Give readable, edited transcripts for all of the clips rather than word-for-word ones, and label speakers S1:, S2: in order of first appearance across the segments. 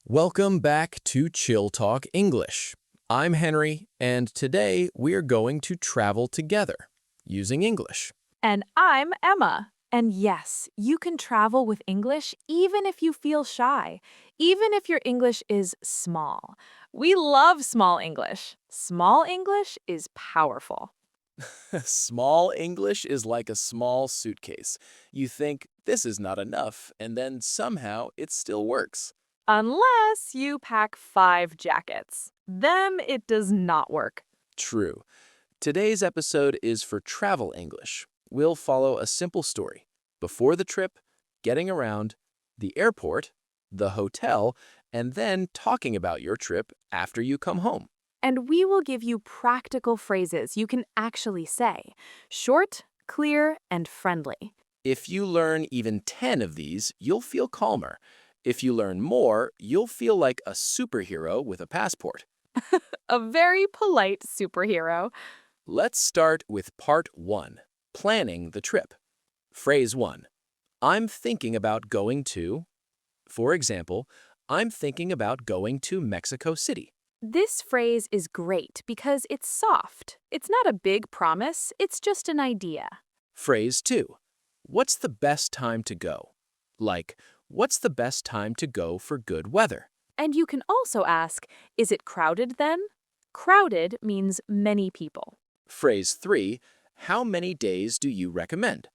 S1: Welcome back to Chill Talk English. I'm Henry, and today we're going to travel together using English.
S2: And I'm Emma. And yes, you can travel with English even if you feel shy, even if your English is small. We love small English. Small English is powerful.
S1: Small English is like a small suitcase. You think this is not enough, and then somehow it still works.
S2: Unless you pack 5 jackets. Then it does not work.
S1: True. Today's episode is for travel English. We'll follow a simple story. Before the trip, getting around, the airport, the hotel, and then talking about your trip after you come home.
S2: And we will give you practical phrases you can actually say. Short, clear, and friendly.
S1: If you learn even 10 of these, you'll feel calmer. If you learn more, you'll feel like a superhero with a passport.
S2: A very polite superhero.
S1: Let's start with part 1, planning the trip. Phrase 1. I'm thinking about going to... For example, I'm thinking about going to Mexico City.
S2: This phrase is great because it's soft. It's not a big promise, it's just an idea.
S1: Phrase 2. What's the best time to go? Like, what's the best time to go for good weather?
S2: And you can also ask, is it crowded then? Crowded means many people.
S1: Phrase 3. How many days do you recommend?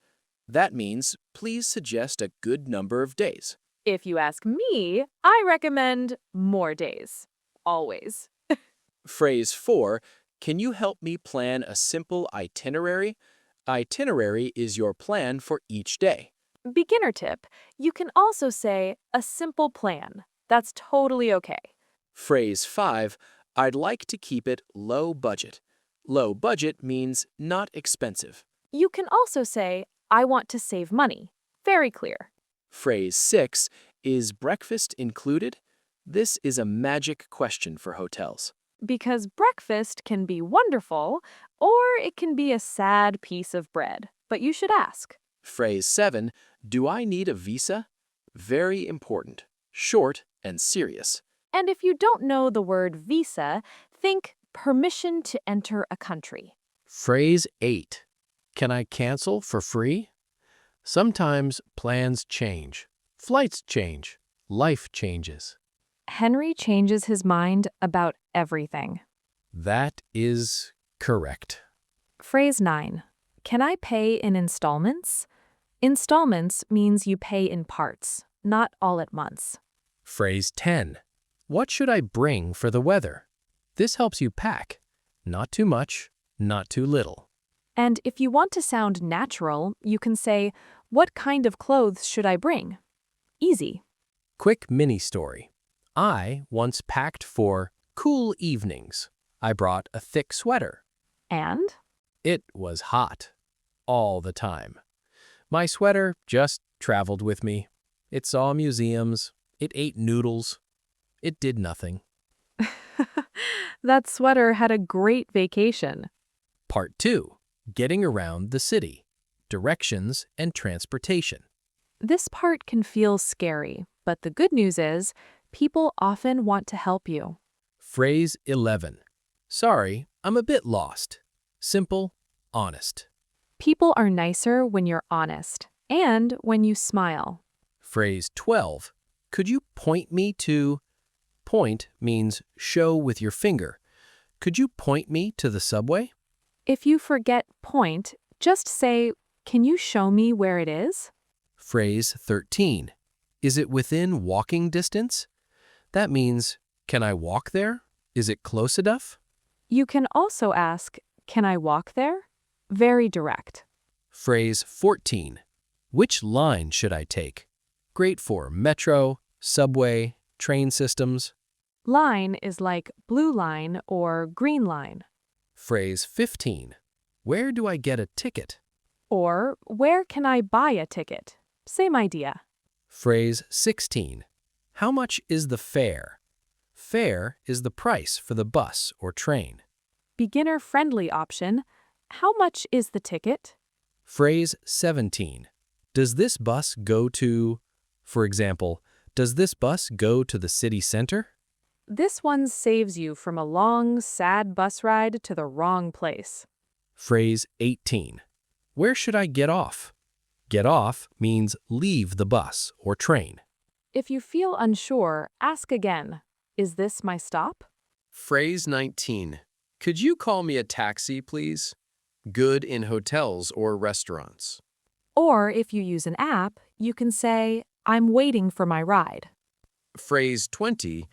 S1: That means, please suggest a good number of days.
S2: If you ask me, I recommend more days. Always.
S1: Phrase 4. Can you help me plan a simple itinerary? Itinerary is your plan for each day.
S2: Beginner tip, you can also say a simple plan. That's totally okay.
S1: Phrase 5. I'd like to keep it low budget. Low budget means not expensive.
S2: You can also say, I want to save money. Very clear.
S1: Phrase 6. Is breakfast included? This is a magic question for hotels.
S2: Because breakfast can be wonderful, or it can be a sad piece of bread. But you should ask.
S1: Phrase 7. Do I need a visa? Very important, short and serious.
S2: And if you don't know the word visa, think permission to enter a country.
S1: Phrase 8. Can I cancel for free? Sometimes plans change. Flights change. Life changes.
S2: Henry changes his mind about everything.
S1: That is correct.
S2: Phrase 9. Can I pay in installments? Installments means you pay in parts, not all at once.
S1: Phrase 10. What should I bring for the weather? This helps you pack. Not too much, not too little.
S2: And if you want to sound natural, you can say, what kind of clothes should I bring? Easy.
S1: Quick mini story. I once packed for cool evenings. I brought a thick sweater.
S2: And?
S1: It was hot. All the time. My sweater just traveled with me. It saw museums. It ate noodles. It did nothing.
S2: That sweater had a great vacation.
S1: Part 2. Getting around the city. Directions and transportation.
S2: This part can feel scary, but the good news is, people often want to help you.
S1: Phrase 11. Sorry, I'm a bit lost. Simple, honest.
S2: People are nicer when you're honest and when you smile.
S1: Phrase 12. Could you point me to... Point means show with your finger. Could you point me to the subway?
S2: If you forget point, just say, can you show me where it is?
S1: Phrase 13. Is it within walking distance? That means, can I walk there? Is it close enough?
S2: You can also ask, can I walk there? Very direct.
S1: Phrase 14. Which line should I take? Great for metro, subway, train systems.
S2: Line is like blue line or green line.
S1: Phrase 15. Where do I get a ticket?
S2: Or where can I buy a ticket? Same idea.
S1: Phrase 16. How much is the fare? Fare is the price for the bus or train.
S2: Beginner-friendly option. How much is the ticket?
S1: Phrase 17. Does this bus go to, for example, Does this bus go to the city center?
S2: This one saves you from a long, sad bus ride to the wrong place.
S1: Phrase 18. Where should I get off? Get off means leave the bus or train.
S2: If you feel unsure, ask again. Is this my stop?
S1: Phrase 19. Could you call me a taxi, please? Good in hotels or restaurants.
S2: Or if you use an app, you can say, I'm waiting for my ride.
S1: Phrase 20.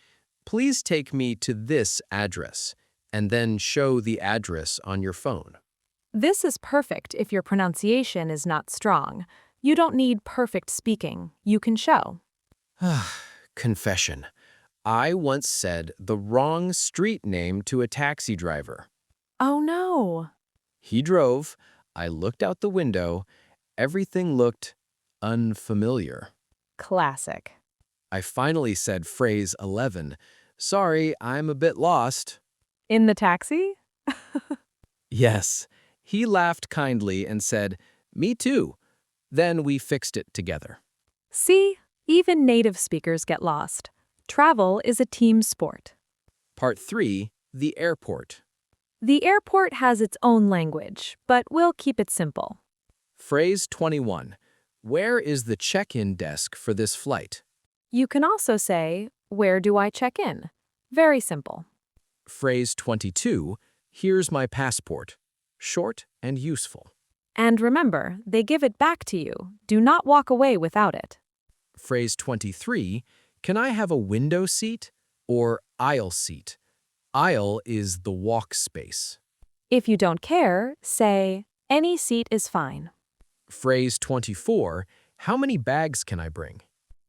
S1: Please take me to this address, and then show the address on your phone.
S2: This is perfect if your pronunciation is not strong. You don't need perfect speaking. You can show.
S1: Confession. I once said the wrong street name to a taxi driver.
S2: Oh no.
S1: He drove, I looked out the window, everything looked unfamiliar.
S2: Classic.
S1: I finally said phrase 11. Sorry, I'm a bit lost.
S2: In the taxi?
S1: Yes. He laughed kindly and said, Me too. Then we fixed it together.
S2: See, even native speakers get lost. Travel is a team sport.
S1: Part 3. The airport.
S2: The airport has its own language, but we'll keep it simple.
S1: Phrase 21. Where is the check-in desk for this flight?
S2: You can also say, where do I check in? Very simple.
S1: Phrase 22. Here's my passport. Short and useful.
S2: And remember, they give it back to you. Do not walk away without it.
S1: Phrase 23. Can I have a window seat or aisle seat? Aisle is the walk space.
S2: If you don't care, say, any seat is fine.
S1: Phrase 24. How many bags can I bring?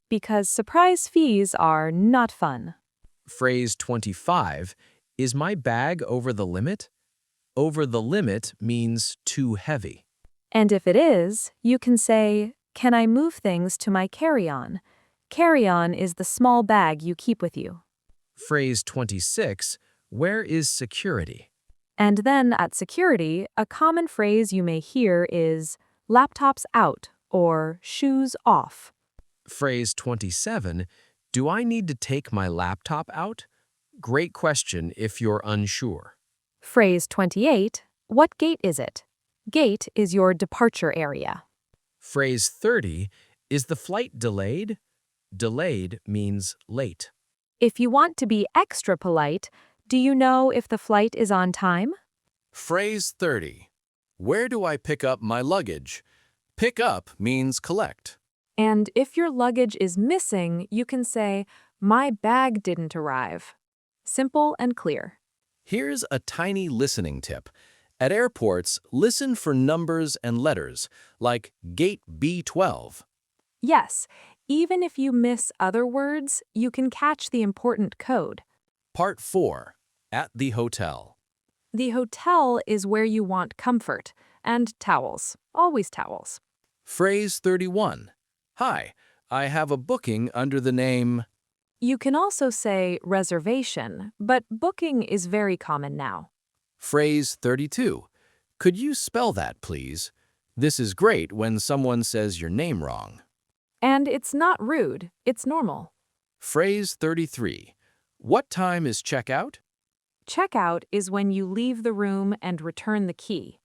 S2: Because surprise fees are not fun.
S1: Phrase 25. Is my bag over the limit? Over the limit means too heavy.
S2: And if it is, you can say, can I move things to my carry-on? Carry-on is the small bag you keep with you.
S1: Phrase 26. Where is security?
S2: And then at security, a common phrase you may hear is laptops out or shoes off.
S1: Phrase 27. Do I need to take my laptop out? Great question if you're unsure.
S2: Phrase 28. What gate is it? Gate is your departure area.
S1: Phrase 30. Is the flight delayed? Delayed means late.
S2: If you want to be extra polite, do you know if the flight is on time?
S1: Phrase 30. Where do I pick up my luggage? Pick up means collect.
S2: And if your luggage is missing, you can say, my bag didn't arrive. Simple and clear.
S1: Here's a tiny listening tip. At airports, listen for numbers and letters, like Gate B12.
S2: Yes, even if you miss other words, you can catch the important code.
S1: Part 4. At the hotel.
S2: The hotel is where you want comfort, and towels, always towels.
S1: Phrase 31. Hi, I have a booking under the name.
S2: You can also say reservation, but booking is very common now.
S1: Phrase 32. Could you spell that, please? This is great when someone says your name wrong.
S2: And it's not rude, it's normal.
S1: Phrase 33. What time is checkout?
S2: Checkout is when you leave the room and return the key.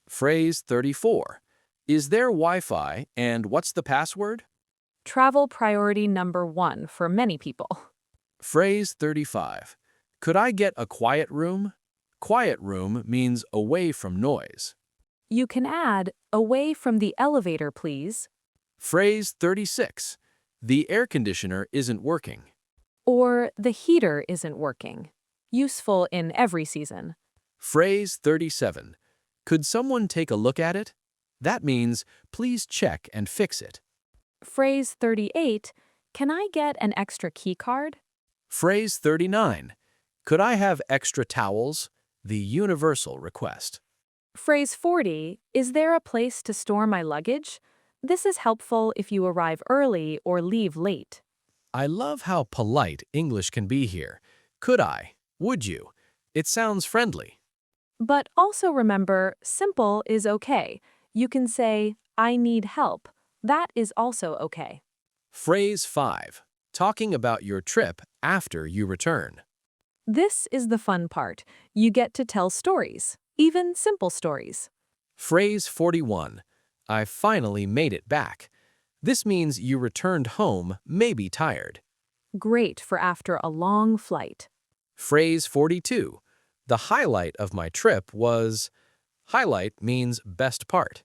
S1: Phrase 34. Is there Wi-Fi and what's the password?
S2: Travel priority number 1 for many people.
S1: Phrase 35. Could I get a quiet room? Quiet room means away from noise.
S2: You can add, away from the elevator, please.
S1: Phrase 36. The air conditioner isn't working.
S2: Or the heater isn't working. Useful in every season.
S1: Phrase 37. Could someone take a look at it? That means, please check and fix it.
S2: Phrase 38, can I get an extra key card?
S1: Phrase 39. Could I have extra towels? The universal request.
S2: Phrase 40, is there a place to store my luggage? This is helpful if you arrive early or leave late.
S1: I love how polite English can be here. Could I? Would you? It sounds friendly.
S2: But also remember, simple is okay. You can say, I need help. That is also okay.
S1: Phrase 5. talking about your trip after you return.
S2: This is the fun part. You get to tell stories, even simple stories.
S1: Phrase 41. I finally made it back. This means you returned home, maybe tired.
S2: Great for after a long flight.
S1: Phrase 42. The highlight of my trip was... Highlight means best part.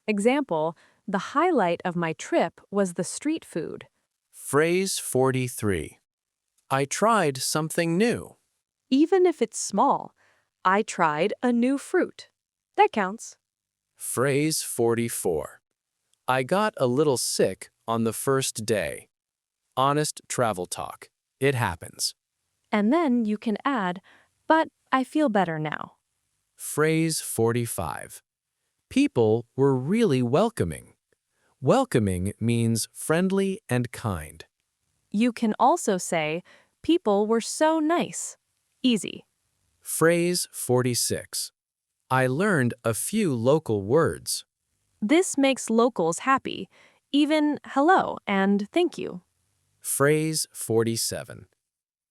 S2: Example, the highlight of my trip was the street food.
S1: Phrase 43. I tried something new.
S2: Even if it's small, I tried a new fruit. That counts.
S1: Phrase 44. I got a little sick on the first day. Honest travel talk. It happens.
S2: And then you can add, but I feel better now.
S1: Phrase 45. People were really welcoming. Welcoming means friendly and kind.
S2: You can also say, people were so nice. Easy.
S1: Phrase 46. I learned a few local words.
S2: This makes locals happy, even hello and thank you.
S1: Phrase 47.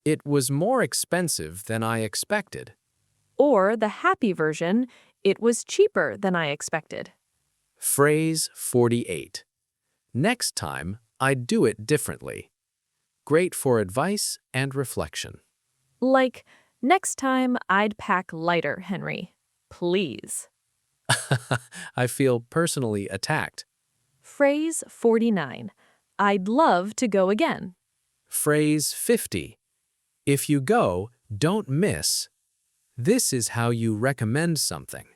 S1: It was more expensive than I expected.
S2: Or the happy version, it was cheaper than I expected.
S1: Phrase 48. Next time, I'd do it differently. Great for advice and reflection.
S2: Like, next time I'd pack lighter, Henry. Please.
S1: I feel personally attacked.
S2: Phrase 49. I'd love to go again.
S1: Phrase 50. If you go, don't miss. This is how you recommend something.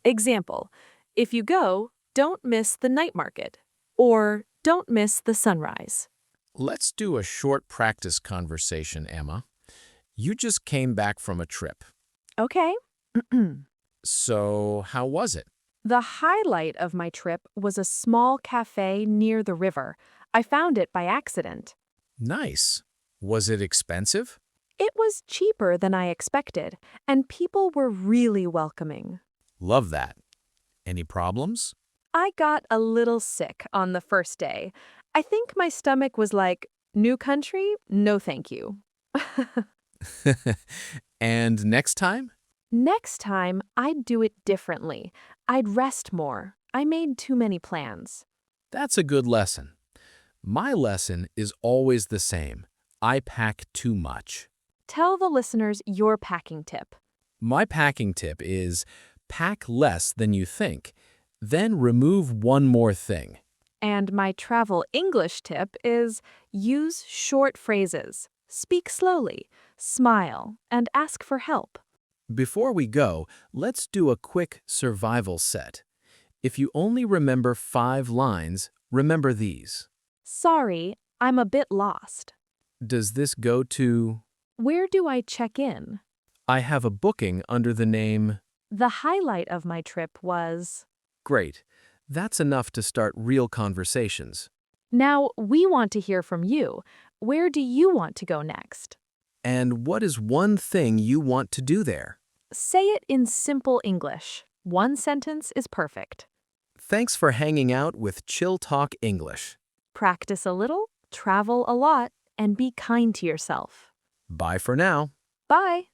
S2: Example, if you go, don't miss the night market. Or don't miss the sunrise.
S1: Let's do a short practice conversation, Emma. You just came back from a trip.
S2: Okay.
S1: So, how was it?
S2: The highlight of my trip was a small cafe near the river. I found it by accident.
S1: Nice. Was it expensive?
S2: It was cheaper than I expected, and people were really welcoming.
S1: Love that. Any problems?
S2: I got a little sick on the first day. I think my stomach was like, new country? No thank you.
S1: And next time?
S2: Next time, I'd do it differently. I'd rest more. I made too many plans.
S1: That's a good lesson. My lesson is always the same. I pack too much.
S2: Tell the listeners your packing tip.
S1: My packing tip is pack less than you think, then remove one more thing.
S2: And my travel English tip is use short phrases. Speak slowly, smile, and ask for help.
S1: Before we go, let's do a quick survival set. If you only remember 5 lines, remember these.
S2: Sorry, I'm a bit lost.
S1: Does this go to...
S2: Where do I check in?
S1: I have a booking under the name...
S2: The highlight of my trip was...
S1: Great. That's enough to start real conversations.
S2: Now, we want to hear from you. Where do you want to go next?
S1: And what is one thing you want to do there?
S2: Say it in simple English. One sentence is perfect.
S1: Thanks for hanging out with Chill Talk English.
S2: Practice a little, travel a lot, and be kind to yourself.
S1: Bye for now.
S2: Bye.